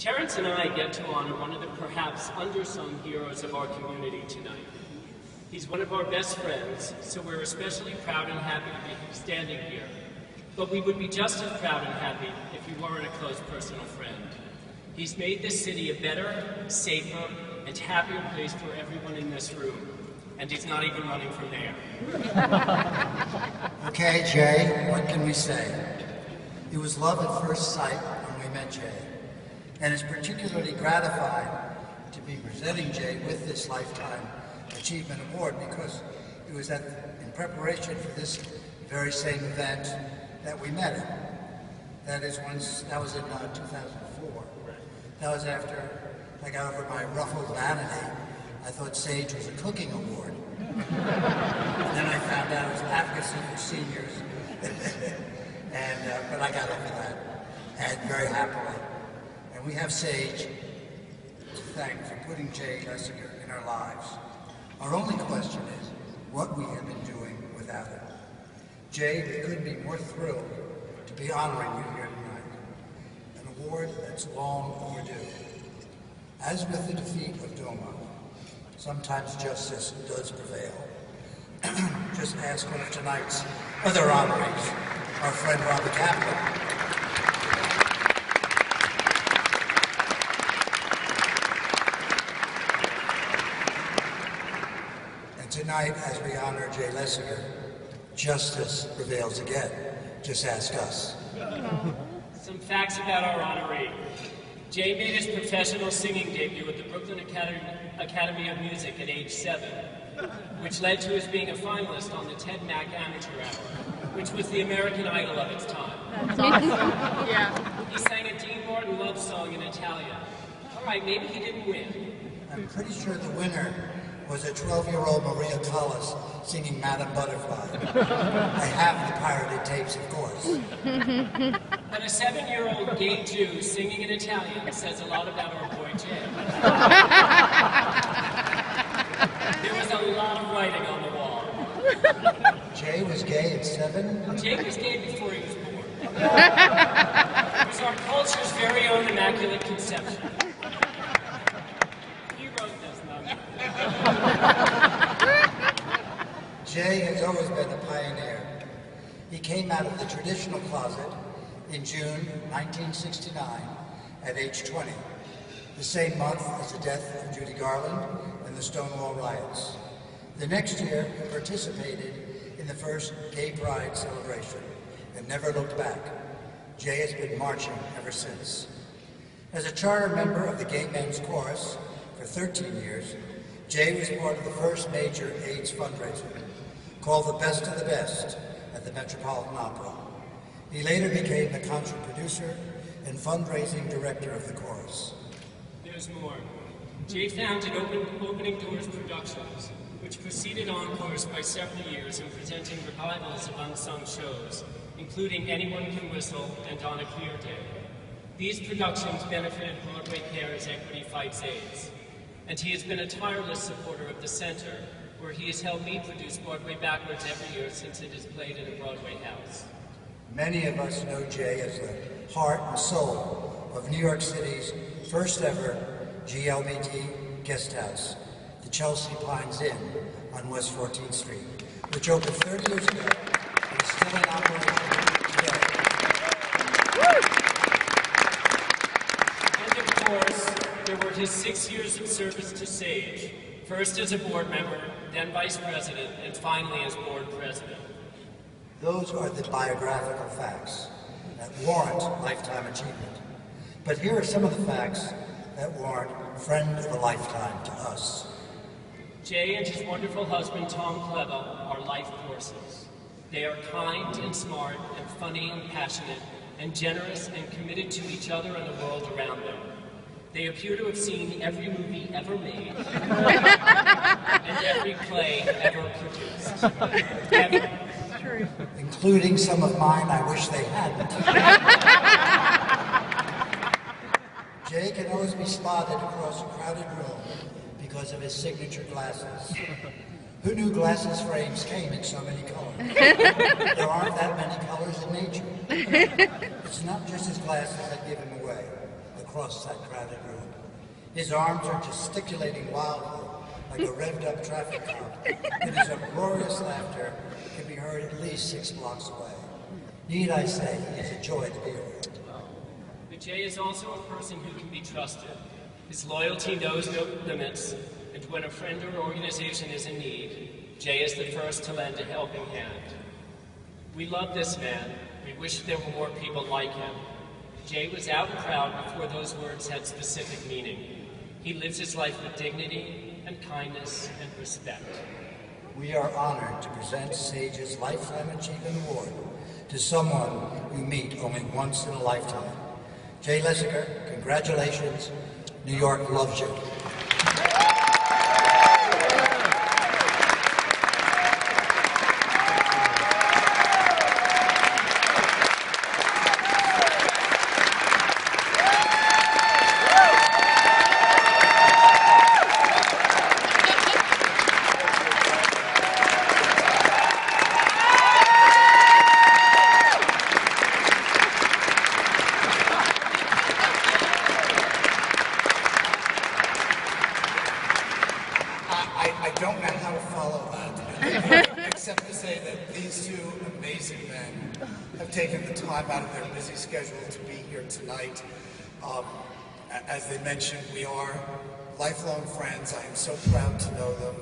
Terrence and I get to honor one of the perhaps undersung heroes of our community tonight. He's one of our best friends, so we're especially proud and happy to be standing here. But we would be just as proud and happy if he weren't a close personal friend. He's made this city a better, safer, and happier place for everyone in this room. And he's not even running for mayor. Okay, Jay, what can we say? It was love at first sight when we met Jay. And it's particularly gratifying to be presenting Jay with this Lifetime Achievement Award because it was in preparation for this very same event that we met him. That was in 2004. That was after I got over my ruffled vanity. I thought SAGE was a cooking award. And then I found out it was advocacy for seniors. But I got over that, and very happily. And we have SAGE to thank for putting Jay Lesiger in our lives. Our only question is what we have been doing without him. Jay, we couldn't be more thrilled to be honoring you here tonight. An award that's long overdue. As with the defeat of Doma, sometimes justice does prevail. Just ask one of tonight's other honorees, our friend Robert Kaplan. And tonight, as we honor Jay Lesiger, justice prevails again. Just ask us. Some facts about our honoree. Jay made his professional singing debut at the Brooklyn Academy of Music at age 7, which led to his being a finalist on the Ted Mack Amateur Hour, which was the American Idol of its time. That's awesome. Yeah. He sang a Dean Martin love song in Italian. All right, maybe he didn't win. I'm pretty sure the winner was a 12-year-old Maria Callas singing Madame Butterfly. I have the pirated tapes, of course. But a 7-year-old gay Jew singing in Italian says a lot about our boy Jay. There was a lot of writing on the wall. Jay was gay at 7? Jay was gay before he was born. It was our culture's very own Immaculate Conception. He wrote this, not me. Jay has always been a pioneer. He came out of the traditional closet in June 1969 at age 20, the same month as the death of Judy Garland and the Stonewall riots. The next year, he participated in the first Gay Pride celebration and never looked back. Jay has been marching ever since. As a charter member of the Gay Men's Chorus for 13 years, Jay was part of the first major AIDS fundraiser, called The Best of the Best at the Metropolitan Opera. He later became the concert producer and fundraising director of the chorus. There's more. Jay founded Opening Doors Productions, which preceded Encores by several years in presenting revivals of unsung shows, including Anyone Can Whistle and On a Clear Day. These productions benefited Broadway Care as Equity Fights AIDS, and he has been a tireless supporter of the Center, where he has helped me produce Broadway Backwards every year since it is played in a Broadway house. Many of us know Jay as the heart and soul of New York City's first ever LGBT guest house, the Chelsea Pines Inn on West 14th Street, which opened 30 years ago and is still in operation today. And of course, there were his 6 years of service to SAGE, first as a board member, then vice president, and finally as board president. Those are the biographical facts that warrant lifetime achievement. But here are some of the facts that warrant friend of a lifetime to us. Jay and his wonderful husband, Tom Kirdahy, are life forces. They are kind and smart and funny and passionate and generous and committed to each other and the world around them. They appear to have seen every movie ever made and every play ever produced. Ever. Including some of mine I wish they hadn't. Jay can always be spotted across a crowded room because of his signature glasses. Who knew glasses frames came in so many colors? There aren't that many colors in nature. It's not just his glasses that give him away. across that crowded room. His arms are gesticulating wildly, like a revved-up traffic cop, and his uproarious laughter can be heard at least 6 blocks away. Need I say, he is a joy to be around. But Jay is also a person who can be trusted. His loyalty knows no limits, and when a friend or organization is in need, Jay is the first to lend a helping hand. We love this man. We wish there were more people like him. Jay was out and proud before those words had specific meaning. He lives his life with dignity and kindness and respect. We are honored to present Sage's Lifetime Achievement Award to someone you meet only once in a lifetime. Jay Lesiger, congratulations. New York loves you. Tonight. As they mentioned, we are lifelong friends. I am so proud to know them.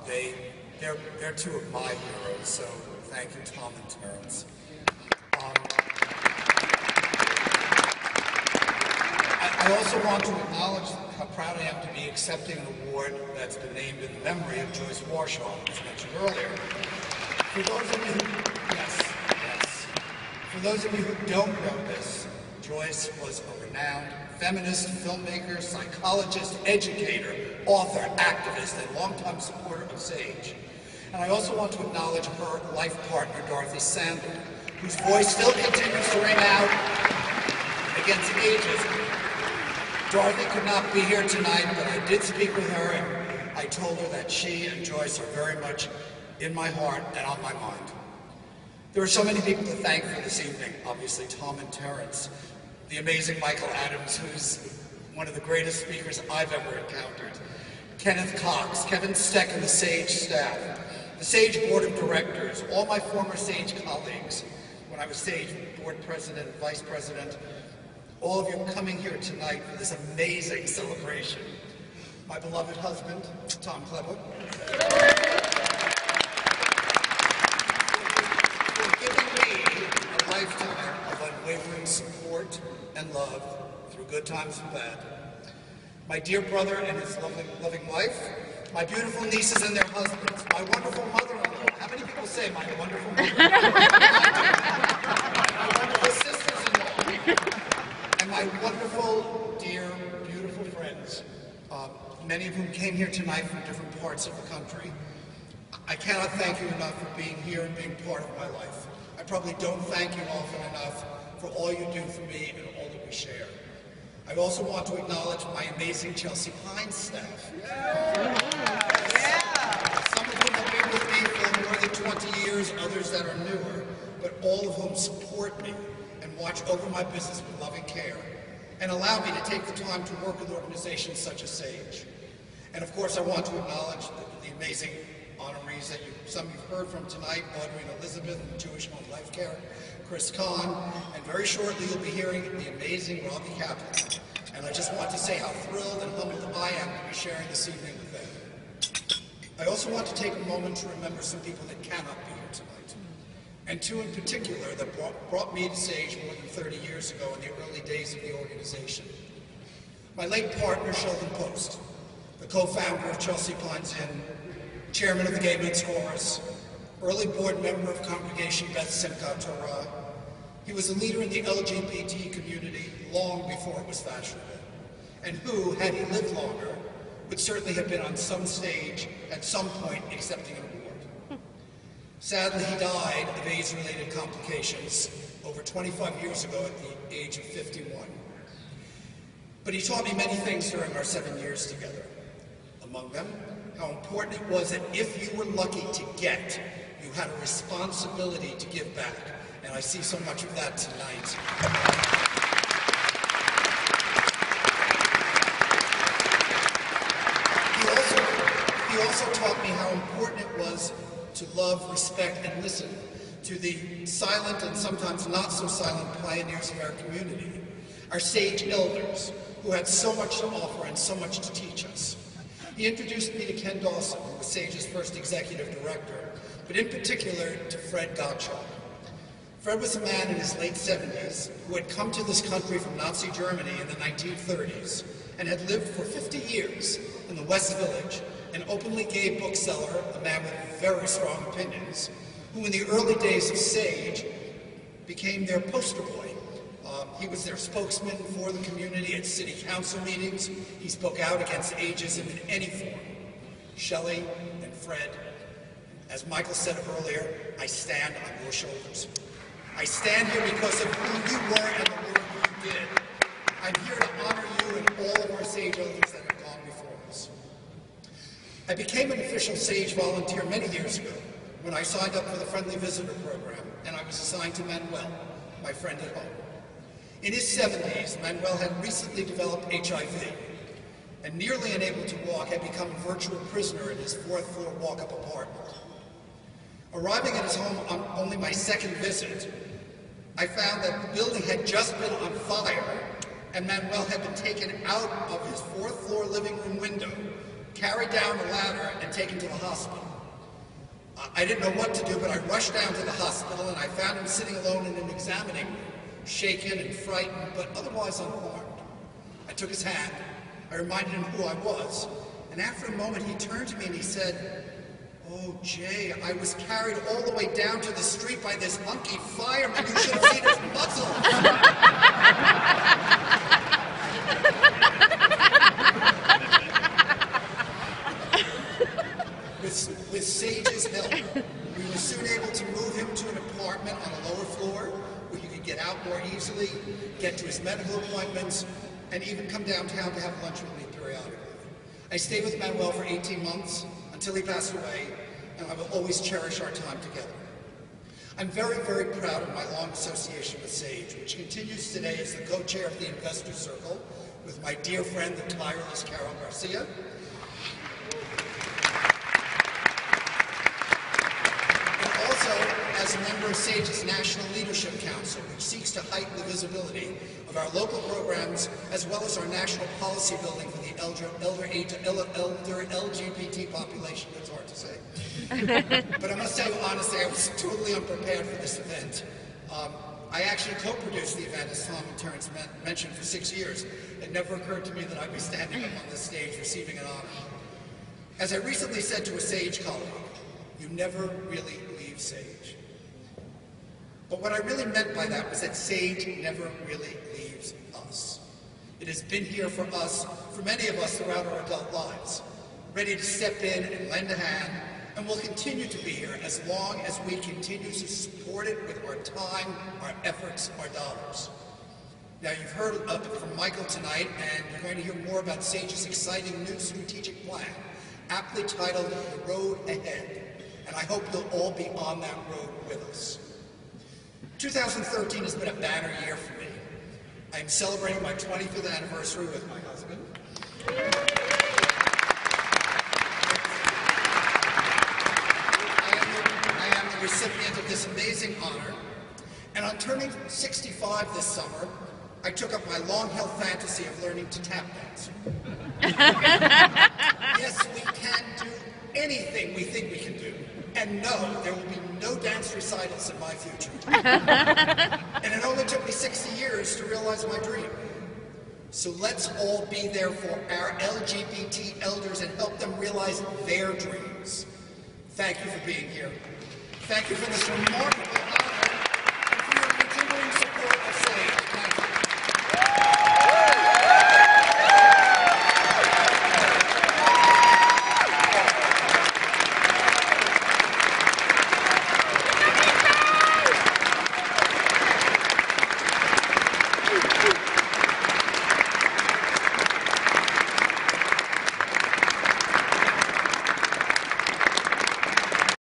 They're two of my heroes, so thank you, Tom and Terrence. I also want to acknowledge how proud I am to be accepting an award that's been named in the memory of Joyce Warshow, as mentioned earlier. For those of you who don't know this, Joyce was a renowned feminist, filmmaker, psychologist, educator, author, activist, and longtime supporter of Sage. And I also want to acknowledge her life partner, Dorothy Sandler, whose voice still continues to ring out against ageism. Dorothy could not be here tonight, but I did speak with her, and I told her that she and Joyce are very much in my heart and on my mind. There are so many people to thank for this evening. Obviously, Tom and Terrence, the amazing Michael Adams, who's one of the greatest speakers I've ever encountered, Kenneth Cox, Kevin Steck, and the Sage staff, the Sage Board of Directors, all my former Sage colleagues, when I was Sage Board President, Vice President, all of you coming here tonight for this amazing celebration. My beloved husband, Tom Kirdahy, for giving me a lifetime of unwavering support and love through good times and bad. My dear brother and his loving wife, my beautiful nieces and their husbands, my wonderful mother-in-law. How many people say my wonderful mother-in-law? My wonderful sisters-in-law. And my wonderful, dear, beautiful friends, many of whom came here tonight from different parts of the country. I cannot thank you enough for being here and being part of my life. I probably don't thank you often enough for all you do for me and all that we share. I also want to acknowledge my amazing Chelsea Pines staff. Some of whom have been with me for more than 20 years, others that are newer, but all of whom support me and watch over my business with loving care, and allow me to take the time to work with organizations such as Sage. And of course, I want to acknowledge the amazing honorees that some you've heard from tonight, Audrey and Elizabeth from Jewish Home Life Care, Chris Kahn, and very shortly you'll be hearing the amazing Robbie Kaplan. And I just want to say how thrilled and humbled I am to be sharing this evening with them. I also want to take a moment to remember some people that cannot be here tonight, and two in particular that brought me to Sage more than 30 years ago in the early days of the organization. My late partner, Sheldon Post, the co-founder of Chelsea Pines Inn, chairman of the Gay Men's Chorus, early board member of Congregation Beth Simchat Torah. He was a leader in the LGBT community long before it was fashionable, and who, had he lived longer, would certainly have been on some stage at some point accepting an award. Sadly, he died of AIDS-related complications over 25 years ago at the age of 51. But he taught me many things during our 7 years together. Among them, how important it was that if you were lucky to get, you had a responsibility to give back. And I see so much of that tonight. was to love, respect, and listen to the silent and sometimes not so silent pioneers of our community, our sage elders, who had so much to offer and so much to teach us. He introduced me to Ken Dawson, who was Sage's first executive director, but in particular to Fred Gottschalk. Fred was a man in his late 70s who had come to this country from Nazi Germany in the 1930s and had lived for 50 years in the West Village, an openly gay bookseller, a man with very strong opinions, who in the early days of Sage became their poster boy. He was their spokesman for the community at city council meetings. He spoke out against ageism in any form. Shelley and Fred, as Michael said earlier, I stand on your shoulders. I stand here because of who you were and the work you did. I'm here to honor you and all of our Sage elders that have gone before us. I became an official Sage volunteer many years ago when I signed up for the Friendly Visitor Program, and I was assigned to Manuel, my friend at home. In his 70s, Manuel had recently developed HIV, and nearly unable to walk, had become a virtual prisoner in his 4th-floor walk-up apartment. Arriving at his home on only my second visit, I found that the building had just been on fire, and Manuel had been taken out of his 4th-floor living room window, carried down the ladder, and taken to the hospital. I didn't know what to do, but I rushed down to the hospital, and I found him sitting alone in an examining room, shaken and frightened, but otherwise unharmed. I took his hand, I reminded him who I was, and after a moment he turned to me and he said, "Oh, Jay, I was carried all the way down to the street by this hunky fireman. You should have seen his muzzle." With Sage's help, we were soon able to move him to an apartment on a lower floor where he could get out more easily, get to his medical appointments, and even come downtown to have lunch with me periodically. I stayed with Manuel for 18 months until he passed away, and I will always cherish our time together. I'm very, very proud of my long association with Sage, which continues today as the co-chair of the Investor Circle with my dear friend, the tireless Carol Garcia, as a member of Sage's National Leadership Council, which seeks to heighten the visibility of our local programs as well as our national policy building for the elder LGBT population. That's hard to say. But I must say, honestly, I was totally unprepared for this event. I actually co-produced the event, as Tom and Terrence mentioned, for 6 years. It never occurred to me that I'd be standing up on this stage receiving an honor. As I recently said to a Sage colleague, you never really leave Sage. But what I really meant by that was that Sage never really leaves us. It has been here for us, for many of us throughout our adult lives, ready to step in and lend a hand, and will continue to be here as long as we continue to support it with our time, our efforts, our dollars. Now, you've heard from Michael tonight, and you're going to hear more about Sage's exciting new strategic plan, aptly titled The Road Ahead, and I hope you'll all be on that road with us. 2013 has been a banner year for me. I am celebrating my 25th anniversary with my husband. I am the recipient of this amazing honor, and on turning 65 this summer, I took up my long-held fantasy of learning to tap dance. Yes, we can do anything we think we can do. And no, there will be no dance recitals in my future. And it only took me 60 years to realize my dream. So let's all be there for our LGBT elders and help them realize their dreams. Thank you for being here. Thank you for this remarkable